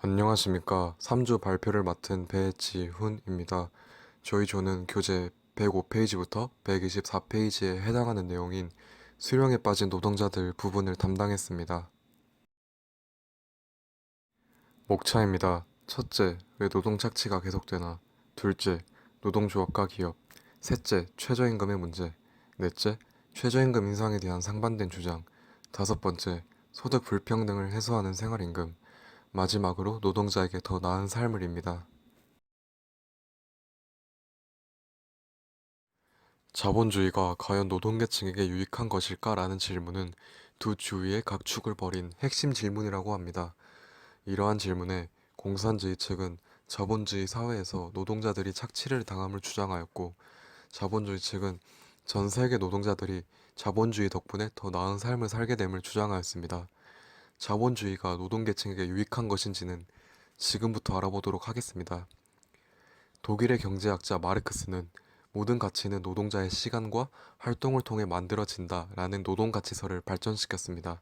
안녕하십니까. 3주 발표를 맡은 배지훈입니다. 저희 조는 교재 105페이지부터 124페이지에 해당하는 내용인 수령에 빠진 노동자들 부분을 담당했습니다. 목차입니다. 첫째, 왜 노동 착취가 계속되나? 둘째, 노동조합과 기업. 셋째, 최저임금의 문제. 넷째, 최저임금 인상에 대한 상반된 주장. 다섯 번째, 소득 불평등을 해소하는 생활임금. 마지막으로 노동자에게 더 나은 삶을입니다. 자본주의가 과연 노동계층에게 유익한 것일까라는 질문은 두 주위의 각축을 벌인 핵심 질문이라고 합니다. 이러한 질문에 공산주의 측은 자본주의 사회에서 노동자들이 착취를 당함을 주장하였고, 자본주의 측은 전 세계 노동자들이 자본주의 덕분에 더 나은 삶을 살게 됨을 주장하였습니다. 자본주의가 노동계층에게 유익한 것인지는 지금부터 알아보도록 하겠습니다. 독일의 경제학자 마르크스는 모든 가치는 노동자의 시간과 활동을 통해 만들어진다 라는 노동가치설을 발전시켰습니다.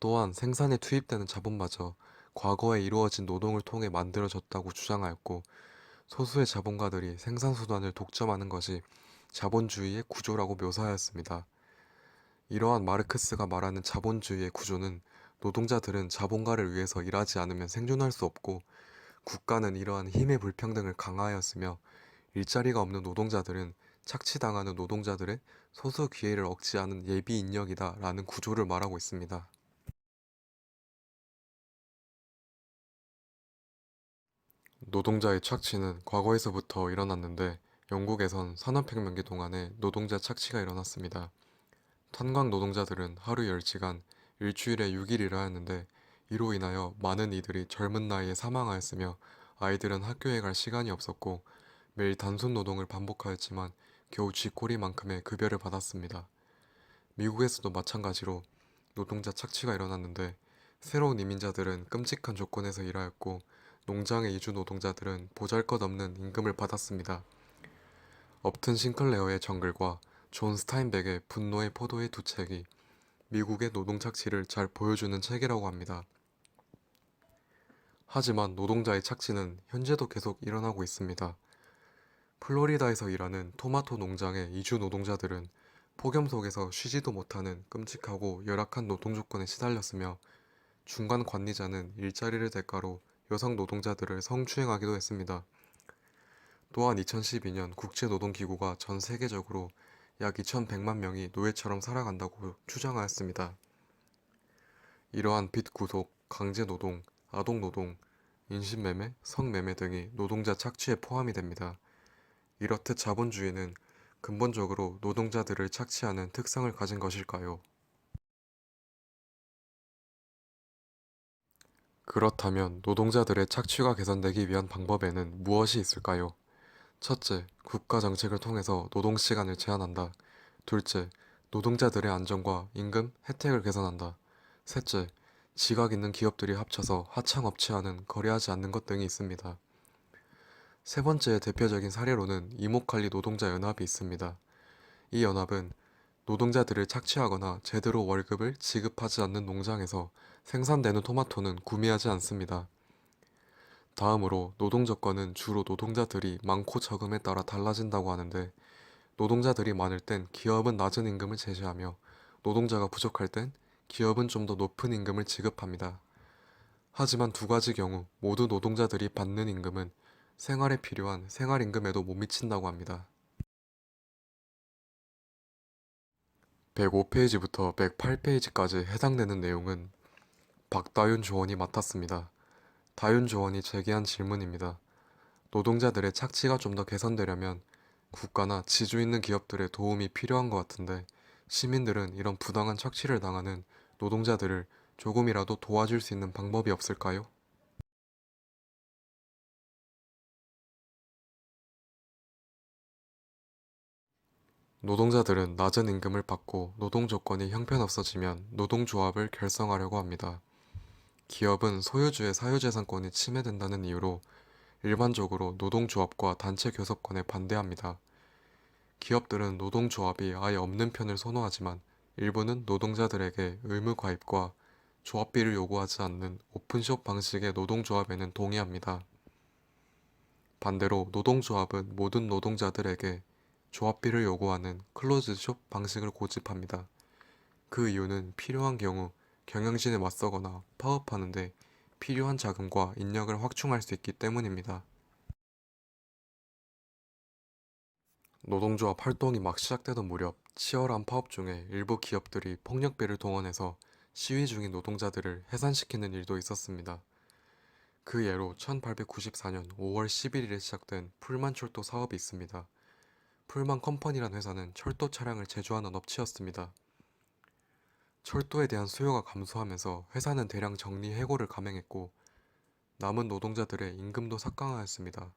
또한 생산에 투입되는 자본마저 과거에 이루어진 노동을 통해 만들어졌다고 주장하였고, 소수의 자본가들이 생산수단을 독점하는 것이 자본주의의 구조라고 묘사하였습니다. 이러한 마르크스가 말하는 자본주의의 구조는 노동자들은 자본가를 위해서 일하지 않으면 생존할 수 없고, 국가는 이러한 힘의 불평등을 강화하였으며, 일자리가 없는 노동자들은 착취당하는 노동자들의 소수 기회를 억제하는 예비 인력이다 라는 구조를 말하고 있습니다. 노동자의 착취는 과거에서부터 일어났는데, 영국에선 산업혁명기 동안에 노동자 착취가 일어났습니다. 탄광 노동자들은 하루 10시간, 일주일에 6일 일하였는데, 이로 인하여 많은 이들이 젊은 나이에 사망하였으며, 아이들은 학교에 갈 시간이 없었고, 매일 단순 노동을 반복하였지만 겨우 쥐꼬리만큼의 급여를 받았습니다. 미국에서도 마찬가지로 노동자 착취가 일어났는데, 새로운 이민자들은 끔찍한 조건에서 일하였고, 농장의 이주 노동자들은 보잘것없는 임금을 받았습니다. 업튼 싱클레어의 정글과 존 스타인백의 분노의 포도의 두 책이 미국의 노동 착취를 잘 보여주는 책이라고 합니다. 하지만 노동자의 착취는 현재도 계속 일어나고 있습니다. 플로리다에서 일하는 토마토 농장의 이주 노동자들은 폭염 속에서 쉬지도 못하는 끔찍하고 열악한 노동 조건에 시달렸으며, 중간 관리자는 일자리를 대가로 여성 노동자들을 성추행하기도 했습니다. 또한 2012년 국제노동기구가 전 세계적으로 약 2100만 명이 노예처럼 살아간다고 추정하였습니다. 이러한 빚구속, 강제노동, 아동노동, 인신매매, 성매매 등이 노동자 착취에 포함이 됩니다. 이렇듯 자본주의는 근본적으로 노동자들을 착취하는 특성을 가진 것일까요? 그렇다면 노동자들의 착취가 개선되기 위한 방법에는 무엇이 있을까요? 첫째, 국가 정책을 통해서 노동 시간을 제한한다. 둘째, 노동자들의 안전과 임금, 혜택을 개선한다. 셋째, 지각 있는 기업들이 합쳐서 하청업체와는 거래하지 않는 것 등이 있습니다. 세 번째 대표적인 사례로는 이모칼리 노동자 연합이 있습니다. 이 연합은 노동자들을 착취하거나 제대로 월급을 지급하지 않는 농장에서 생산되는 토마토는 구매하지 않습니다. 다음으로 노동 조건은 주로 노동자들이 많고 적음에 따라 달라진다고 하는데, 노동자들이 많을 땐 기업은 낮은 임금을 제시하며, 노동자가 부족할 땐 기업은 좀 더 높은 임금을 지급합니다. 하지만 두 가지 경우 모두 노동자들이 받는 임금은 생활에 필요한 생활임금에도 못 미친다고 합니다. 105페이지부터 108페이지까지 해당되는 내용은 박다윤 조원이 맡았습니다. 다윤 조원이 제기한 질문입니다. 노동자들의 착취가 좀 더 개선되려면 국가나 지주 있는 기업들의 도움이 필요한 것 같은데, 시민들은 이런 부당한 착취를 당하는 노동자들을 조금이라도 도와줄 수 있는 방법이 없을까요? 노동자들은 낮은 임금을 받고 노동 조건이 형편없어지면 노동조합을 결성하려고 합니다. 기업은 소유주의 사유재산권이 침해된다는 이유로 일반적으로 노동조합과 단체 교섭권에 반대합니다. 기업들은 노동조합이 아예 없는 편을 선호하지만, 일부는 노동자들에게 의무 가입과 조합비를 요구하지 않는 오픈숍 방식의 노동조합에는 동의합니다. 반대로 노동조합은 모든 노동자들에게 조합비를 요구하는 클로즈숍 방식을 고집합니다. 그 이유는 필요한 경우 경영진에 맞서거나 파업하는데 필요한 자금과 인력을 확충할 수 있기 때문입니다. 노동조합 활동이 막 시작되던 무렵 치열한 파업 중에 일부 기업들이 폭력배를 동원해서 시위 중인 노동자들을 해산시키는 일도 있었습니다. 그 예로 1894년 5월 11일에 시작된 풀만철도 사업이 있습니다. 풀만 컴퍼니란 회사는 철도 차량을 제조하는 업체였습니다. 철도에 대한 수요가 감소하면서 회사는 대량 정리 해고를 감행했고 남은 노동자들의 임금도 삭감하였습니다.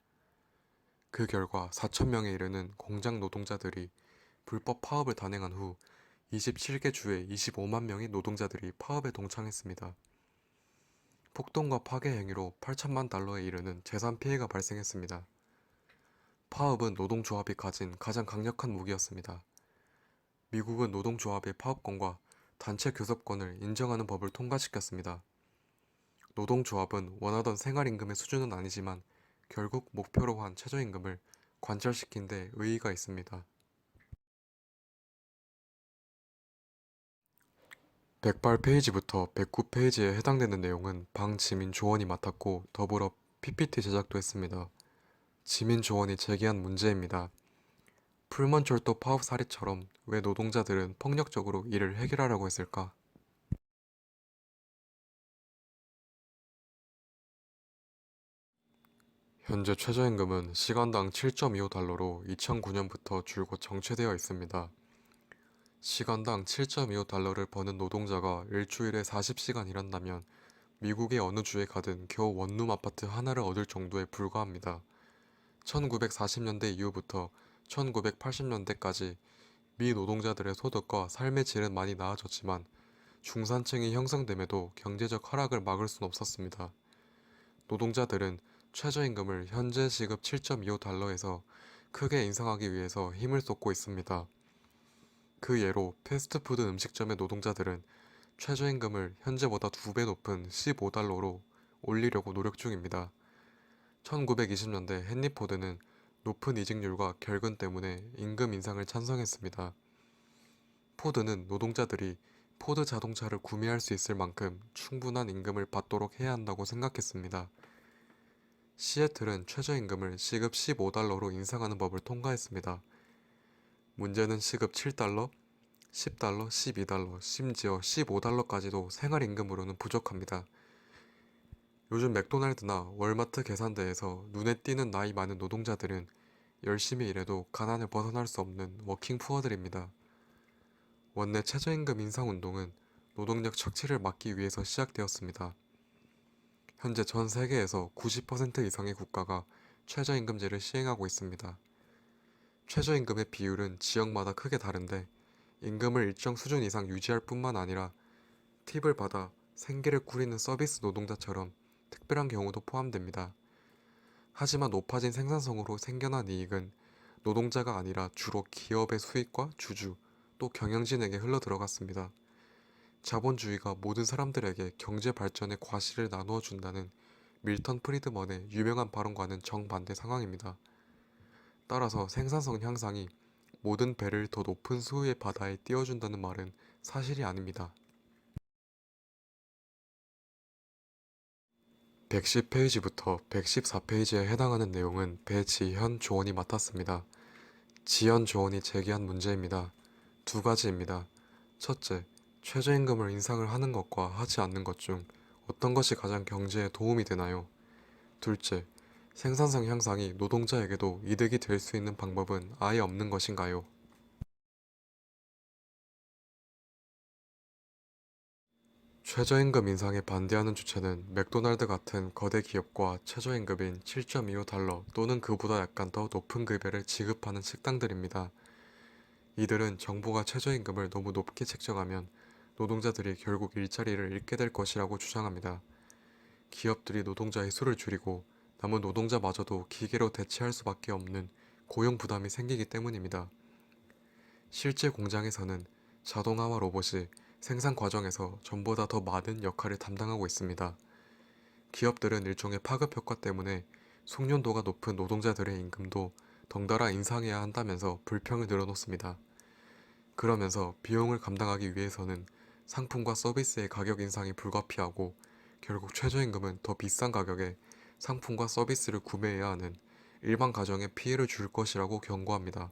그 결과 4,000명에 이르는 공장 노동자들이 불법 파업을 단행한 후 27개 주의 25만 명의 노동자들이 파업에 동참했습니다. 폭동과 파괴 행위로 8천만 달러에 이르는 재산 피해가 발생했습니다. 파업은 노동조합이 가진 가장 강력한 무기였습니다. 미국은 노동조합의 파업권과 단체 교섭권을 인정하는 법을 통과시켰습니다. 노동조합은 원하던 생활임금의 수준은 아니지만 결국 목표로 한 최저임금을 관철시킨 데 의의가 있습니다. 108페이지부터 109페이지에 해당되는 내용은 방지민 조원이 맡았고 더불어 PPT 제작도 했습니다. 지민 조원이 제기한 문제입니다. 풀먼철도 파업 사례처럼 왜 노동자들은 폭력적으로 이를 해결하려고 했을까? 현재 최저임금은 시간당 7.25달러로 2009년부터 줄곧 정체되어 있습니다. 시간당 7.25달러를 버는 노동자가 일주일에 40시간 일한다면 미국의 어느 주에 가든 겨우 원룸 아파트 하나를 얻을 정도에 불과합니다. 1940년대 이후부터 1980년대까지 미 노동자들의 소득과 삶의 질은 많이 나아졌지만 중산층이 형성됨에도 경제적 하락을 막을 순 없었습니다. 노동자들은 최저임금을 현재 시급 7.25달러에서 크게 인상하기 위해서 힘을 쏟고 있습니다. 그 예로 패스트푸드 음식점의 노동자들은 최저임금을 현재보다 2배 높은 15달러로 올리려고 노력 중입니다. 1920년대 헨리 포드는 높은 이직률과 결근 때문에 임금 인상을 찬성했습니다. 포드는 노동자들이 포드 자동차를 구매할 수 있을 만큼 충분한 임금을 받도록 해야 한다고 생각했습니다. 시애틀은 최저임금을 시급 15달러로 인상하는 법을 통과했습니다. 문제는 시급 7달러, 10달러, 12달러, 심지어 15달러까지도 생활임금으로는 부족합니다. 요즘 맥도날드나 월마트 계산대에서 눈에 띄는 나이 많은 노동자들은 열심히 일해도 가난을 벗어날 수 없는 워킹 푸어들입니다. 원내 최저임금 인상 운동은 노동력 착취를 막기 위해서 시작되었습니다. 현재 전 세계에서 90% 이상의 국가가 최저임금제를 시행하고 있습니다. 최저임금의 비율은 지역마다 크게 다른데 임금을 일정 수준 이상 유지할 뿐만 아니라 팁을 받아 생계를 꾸리는 서비스 노동자처럼 특별한 경우도 포함됩니다. 하지만 높아진 생산성으로 생겨난 이익은 노동자가 아니라 주로 기업의 수익과 주주, 또 경영진에게 흘러들어갔습니다. 자본주의가 모든 사람들에게 경제 발전의 과실을 나누어 준다는 밀턴 프리드먼의 유명한 발언과는 정반대 상황입니다. 따라서 생산성 향상이 모든 배를 더 높은 수위의 바다에 띄워준다는 말은 사실이 아닙니다. 110페이지부터 114페이지에 해당하는 내용은 배지현 조원이 맡았습니다. 지연 조원이 제기한 문제입니다. 두 가지입니다. 첫째, 최저임금을 인상을 하는 것과 하지 않는 것 중 어떤 것이 가장 경제에 도움이 되나요? 둘째, 생산성 향상이 노동자에게도 이득이 될 수 있는 방법은 아예 없는 것인가요? 최저임금 인상에 반대하는 주체는 맥도날드 같은 거대 기업과 최저임금인 7.25달러 또는 그보다 약간 더 높은 급여를 지급하는 식당들입니다. 이들은 정부가 최저임금을 너무 높게 책정하면 노동자들이 결국 일자리를 잃게 될 것이라고 주장합니다. 기업들이 노동자의 수를 줄이고 남은 노동자마저도 기계로 대체할 수밖에 없는 고용 부담이 생기기 때문입니다. 실제 공장에서는 자동화와 로봇이 생산 과정에서 전보다 더 많은 역할을 담당하고 있습니다. 기업들은 일종의 파급 효과 때문에 숙련도가 높은 노동자들의 임금도 덩달아 인상해야 한다면서 불평을 늘어놓습니다. 그러면서 비용을 감당하기 위해서는 상품과 서비스의 가격 인상이 불가피하고 결국 최저임금은 더 비싼 가격에 상품과 서비스를 구매해야 하는 일반 가정에 피해를 줄 것이라고 경고합니다.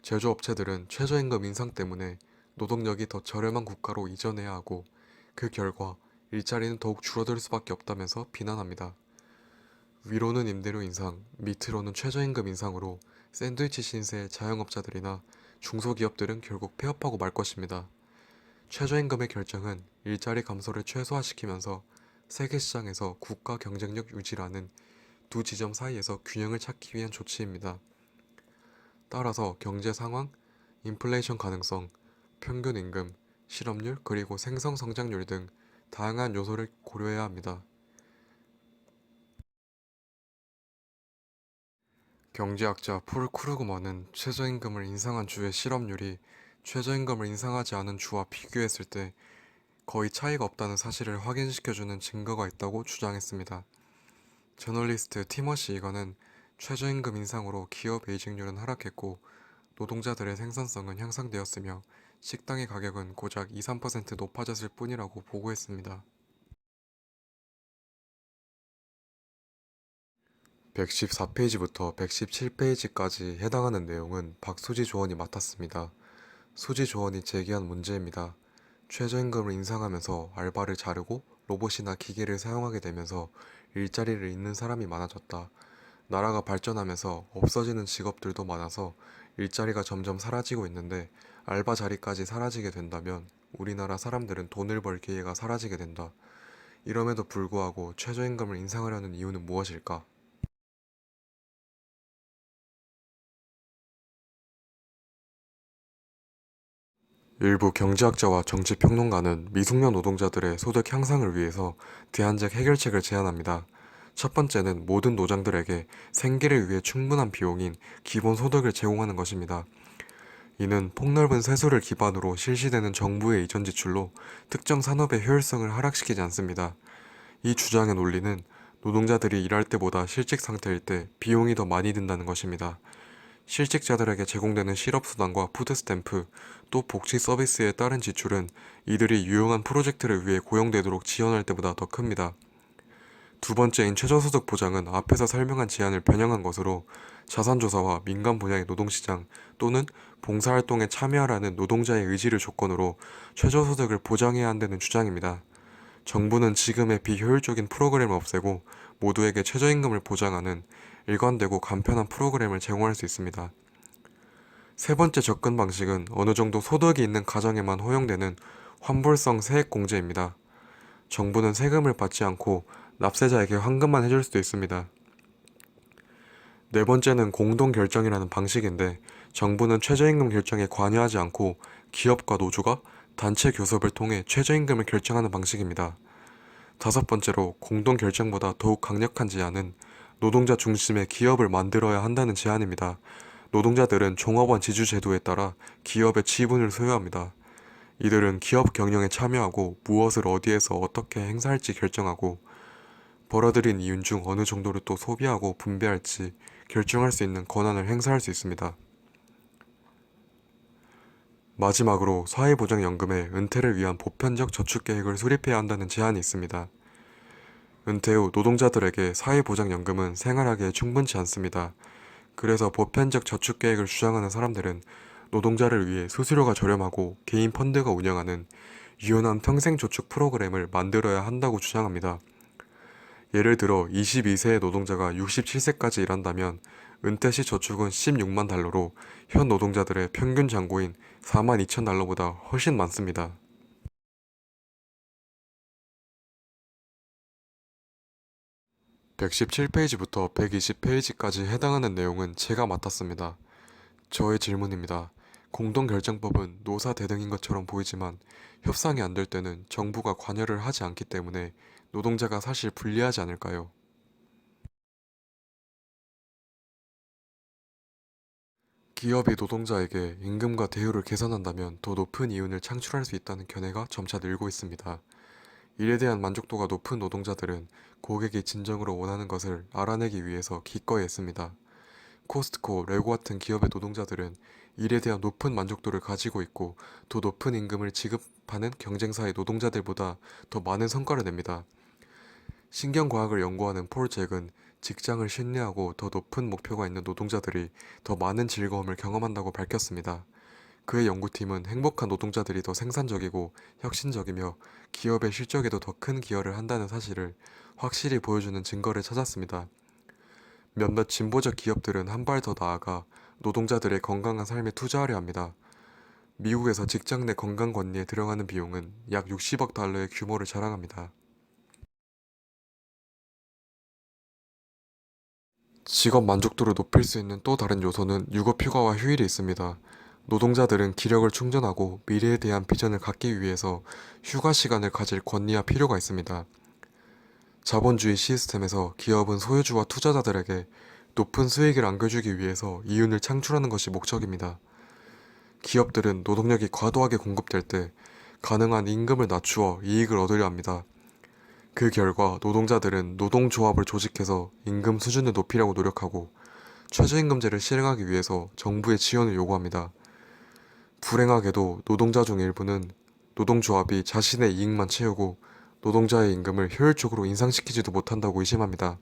제조업체들은 최저임금 인상 때문에 노동력이 더 저렴한 국가로 이전해야 하고 그 결과 일자리는 더욱 줄어들 수밖에 없다면서 비난합니다. 위로는 임대료 인상, 밑으로는 최저임금 인상으로 샌드위치 신세의 자영업자들이나 중소기업들은 결국 폐업하고 말 것입니다. 최저임금의 결정은 일자리 감소를 최소화시키면서 세계 시장에서 국가 경쟁력 유지라는 두 지점 사이에서 균형을 찾기 위한 조치입니다. 따라서 경제 상황, 인플레이션 가능성, 평균 임금, 실업률, 그리고 생성 성장률 등 다양한 요소를 고려해야 합니다. 경제학자 폴 크루그먼은 최저임금을 인상한 주의 실업률이 최저임금을 인상하지 않은 주와 비교했을 때 거의 차이가 없다는 사실을 확인시켜주는 증거가 있다고 주장했습니다. 저널리스트 티머시 이건은 최저임금 인상으로 기업 이직률은 하락했고 노동자들의 생산성은 향상되었으며 식당의 가격은 고작 2~3% 높아졌을 뿐이라고 보고했습니다. 114페이지부터 117페이지까지 해당하는 내용은 박수지 조원이 맡았습니다. 수지 조원이 제기한 문제입니다. 최저임금을 인상하면서 알바를 자르고 로봇이나 기계를 사용하게 되면서 일자리를 잃는 사람이 많아졌다. 나라가 발전하면서 없어지는 직업들도 많아서 일자리가 점점 사라지고 있는데 알바 자리까지 사라지게 된다면 우리나라 사람들은 돈을 벌 기회가 사라지게 된다. 이럼에도 불구하고 최저임금을 인상하려는 이유는 무엇일까? 일부 경제학자와 정치평론가는 미숙련 노동자들의 소득 향상을 위해서 대안적 해결책을 제안합니다. 첫 번째는 모든 노장들에게 생계를 위해 충분한 비용인 기본소득을 제공하는 것입니다. 이는 폭넓은 세수를 기반으로 실시되는 정부의 이전 지출로 특정 산업의 효율성을 하락시키지 않습니다. 이 주장의 논리는 노동자들이 일할 때보다 실직 상태일 때 비용이 더 많이 든다는 것입니다. 실직자들에게 제공되는 실업수당과 푸드스탬프, 또 복지 서비스에 따른 지출은 이들이 유용한 프로젝트를 위해 고용되도록 지원할 때보다 더 큽니다. 두 번째인 최저소득 보장은 앞에서 설명한 제안을 변형한 것으로 자산조사와 민간 분야의 노동시장 또는 봉사활동에 참여하라는 노동자의 의지를 조건으로 최저소득을 보장해야 한다는 주장입니다. 정부는 지금의 비효율적인 프로그램을 없애고 모두에게 최저임금을 보장하는 일관되고 간편한 프로그램을 제공할 수 있습니다. 세 번째 접근 방식은 어느 정도 소득이 있는 가정에만 허용되는 환불성 세액공제입니다. 정부는 세금을 받지 않고 납세자에게 환급만 해줄 수도 있습니다. 네 번째는 공동결정이라는 방식인데 정부는 최저임금 결정에 관여하지 않고 기업과 노조가 단체 교섭을 통해 최저임금을 결정하는 방식입니다. 다섯 번째로 공동결정보다 더욱 강력한 제안은 노동자 중심의 기업을 만들어야 한다는 제안입니다. 노동자들은 종업원 지주제도에 따라 기업의 지분을 소유합니다. 이들은 기업 경영에 참여하고 무엇을 어디에서 어떻게 행사할지 결정하고 벌어들인 이윤 중 어느 정도를 또 소비하고 분배할지 결정할 수 있는 권한을 행사할 수 있습니다. 마지막으로 사회보장연금에 은퇴를 위한 보편적 저축계획을 수립해야 한다는 제안이 있습니다. 은퇴 후 노동자들에게 사회보장연금은 생활하기에 충분치 않습니다. 그래서 보편적 저축계획을 주장하는 사람들은 노동자를 위해 수수료가 저렴하고 개인 펀드가 운영하는 유연한 평생저축 프로그램을 만들어야 한다고 주장합니다. 예를 들어 22세의 노동자가 67세까지 일한다면 은퇴 시 저축은 16만 달러로 현 노동자들의 평균 잔고인 4만 2천 달러보다 훨씬 많습니다. 117페이지부터 120페이지까지 해당하는 내용은 제가 맡았습니다. 저의 질문입니다. 공동결정법은 노사 대등인 것처럼 보이지만 협상이 안 될 때는 정부가 관여를 하지 않기 때문에 노동자가 사실 불리하지 않을까요? 기업이 노동자에게 임금과 대우를 개선한다면 더 높은 이윤을 창출할 수 있다는 견해가 점차 늘고 있습니다. 일에 대한 만족도가 높은 노동자들은 고객이 진정으로 원하는 것을 알아내기 위해서 기꺼이 애씁니다. 코스트코, 레고 같은 기업의 노동자들은 일에 대한 높은 만족도를 가지고 있고 더 높은 임금을 지급하는 경쟁사의 노동자들보다 더 많은 성과를 냅니다. 신경과학을 연구하는 폴 잭은 직장을 신뢰하고 더 높은 목표가 있는 노동자들이 더 많은 즐거움을 경험한다고 밝혔습니다. 그의 연구팀은 행복한 노동자들이 더 생산적이고 혁신적이며 기업의 실적에도 더 큰 기여를 한다는 사실을 확실히 보여주는 증거를 찾았습니다. 몇몇 진보적 기업들은 한 발 더 나아가 노동자들의 건강한 삶에 투자하려 합니다. 미국에서 직장 내 건강 관리에 들어가는 비용은 약 60억 달러의 규모를 자랑합니다. 직업 만족도를 높일 수 있는 또 다른 요소는 유급휴가와 휴일이 있습니다. 노동자들은 기력을 충전하고 미래에 대한 비전을 갖기 위해서 휴가 시간을 가질 권리와 필요가 있습니다. 자본주의 시스템에서 기업은 소유주와 투자자들에게 높은 수익을 안겨주기 위해서 이윤을 창출하는 것이 목적입니다. 기업들은 노동력이 과도하게 공급될 때 가능한 임금을 낮추어 이익을 얻으려 합니다. 그 결과 노동자들은 노동조합을 조직해서 임금 수준을 높이려고 노력하고 최저임금제를 실행하기 위해서 정부의 지원을 요구합니다. 불행하게도 노동자 중 일부는 노동조합이 자신의 이익만 채우고 노동자의 임금을 효율적으로 인상시키지도 못한다고 의심합니다.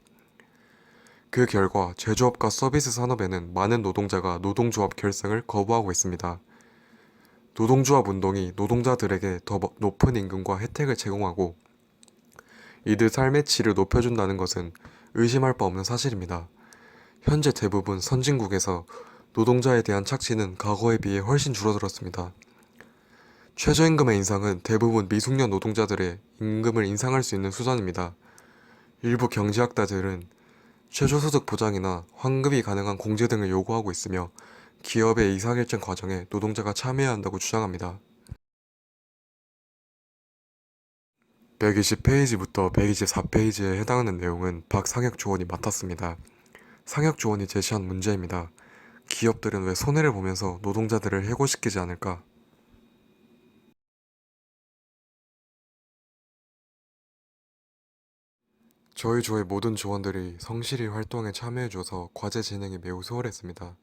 그 결과 제조업과 서비스 산업에는 많은 노동자가 노동조합 결성을 거부하고 있습니다. 노동조합 운동이 노동자들에게 더 높은 임금과 혜택을 제공하고 이들 삶의 질을 높여준다는 것은 의심할 바 없는 사실입니다. 현재 대부분 선진국에서 노동자에 대한 착취는 과거에 비해 훨씬 줄어들었습니다. 최저임금의 인상은 대부분 미숙련 노동자들의 임금을 인상할 수 있는 수단입니다. 일부 경제학자들은 최저소득 보장이나 환급이 가능한 공제 등을 요구하고 있으며 기업의 의사결정 과정에 노동자가 참여해야 한다고 주장합니다. 120페이지부터 124페이지에 해당하는 내용은 박상혁 조원이 맡았습니다. 상혁 조원이 제시한 문제입니다. 기업들은 왜 손해를 보면서 노동자들을 해고시키지 않을까? 저희 조의 모든 조원들이 성실히 활동에 참여해줘서 과제 진행이 매우 수월했습니다.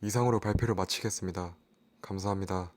이상으로 발표를 마치겠습니다. 감사합니다.